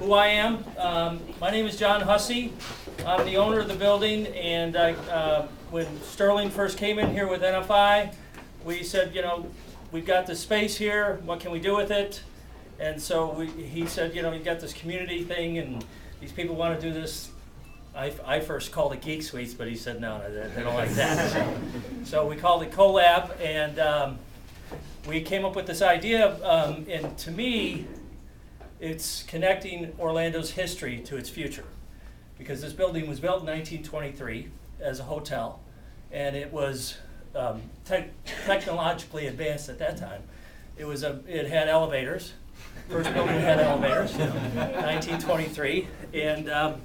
who I am. My name is John Hussey. I'm the owner of the building, and when Sterling first came in here with NFI, we said, we've got this space here, what can we do with it? And so he said, you've got this community thing, and these people want to do this. I first called it Geek Suites, but he said, no, they don't like that. So we called it CoLab, and we came up with this idea, and to me, it's connecting Orlando's history to its future. Because this building was built in 1923 as a hotel, and it was technologically advanced at that time. It had elevators. First building had elevators, 1923, and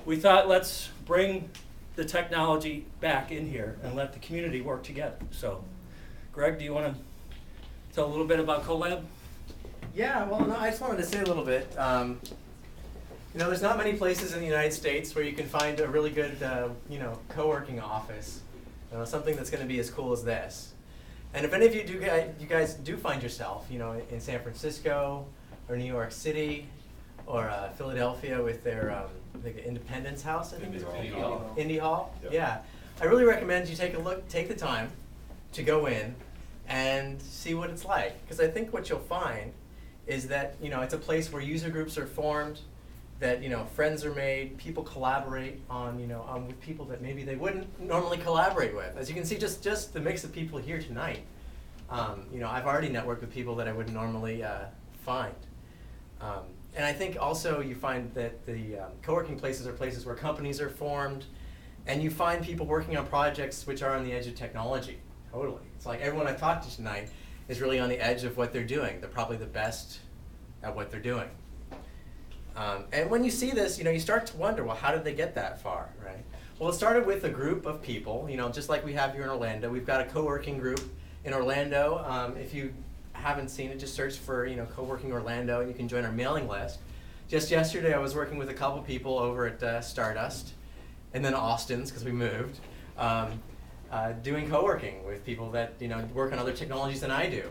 we thought, let's bring the technology back in here and let the community work together. So, Greg, do you want to tell a little bit about CoLab? Yeah, well, no, I just wanted to say a little bit. There's not many places in the United States where you can find a really good, co-working office, something that's going to be as cool as this. And if any of you guys do find yourself, in San Francisco or New York City or Philadelphia with their Independence House, I think it's called. Indy Hall. Yep. Yeah, I really recommend you take the time to go in and see what it's like, because I think what you'll find is that it's a place where user groups are formed, that friends are made, people collaborate on with people that maybe they wouldn't normally collaborate with. As you can see, just the mix of people here tonight. I've already networked with people that I wouldn't normally find. And I think also you find that the co-working places are places where companies are formed, and you find people working on projects which are on the edge of technology. Totally. It's like everyone I've talked to tonight is really on the edge of what they're doing. They're probably the best at what they're doing. And when you see this, you start to wonder, well, how did they get that far, right? Well, it started with a group of people, just like we have here in Orlando. We've got a co-working group in Orlando. If you haven't seen it, just search for, co-working Orlando, and you can join our mailing list. Just yesterday, I was working with a couple people over at Stardust, and then Austin's, because we moved, doing co-working with people that, work on other technologies than I do.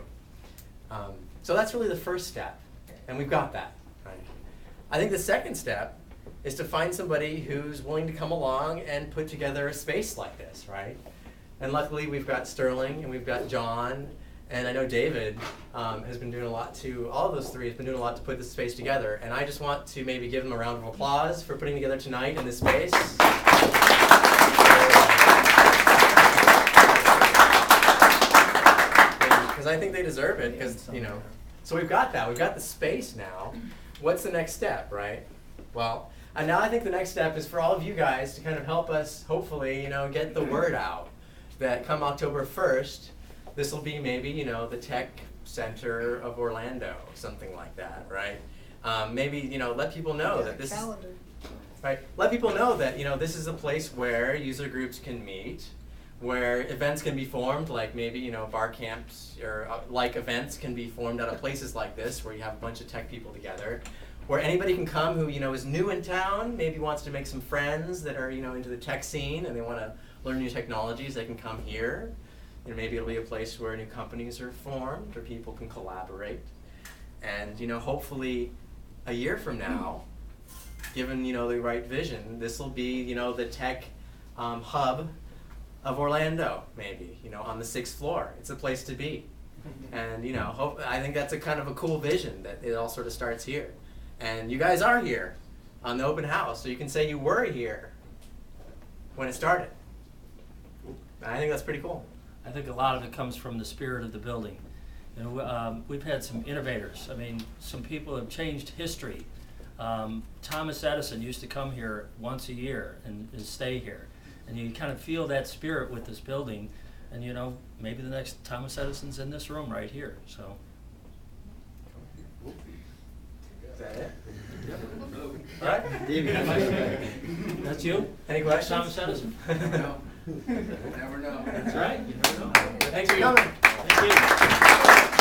So that's really the first step, and we've got that. I think the second step is to find somebody who's willing to come along and put together a space like this, right? And luckily we've got Sterling and we've got John, and I know David has been doing a lot to, all of those three has been doing a lot to put this space together. And I just want to maybe give them a round of applause for putting together tonight in this space. Because I think they deserve it, because, so we've got that, we've got the space now. What's the next step, right? Well, and now I think the next step is for all of you guys to kind of help us, hopefully, get the word out that come October 1st, this will be maybe, the tech center of Orlando, something like that, right? Maybe, let people know that this is, right? Let people know that, this is a place where user groups can meet, where events can be formed, like maybe, bar camps or like events can be formed out of places like this where you have a bunch of tech people together, where anybody can come who, is new in town, maybe wants to make some friends that are, into the tech scene and they want to learn new technologies, they can come here. Maybe it'll be a place where new companies are formed or people can collaborate. And, hopefully a year from now, given, the right vision, this will be, the tech hub of Orlando, maybe, on the 6th floor. It's a place to be. And, I think that's a kind of a cool vision that it all sort of starts here. And you guys are here on the open house, so you can say you were here when it started. And I think that's pretty cool. I think a lot of it comes from the spirit of the building. We've had some innovators. I mean, some people have changed history. Thomas Edison used to come here once a year and stay here. And you kind of feel that spirit with this building. And maybe the next Thomas Edison's in this room right here. So. Is that it? Yep. All right. That's you? Any questions? Thomas Edison? No. Never know. That's right. You never know. Thanks for coming. Thank you.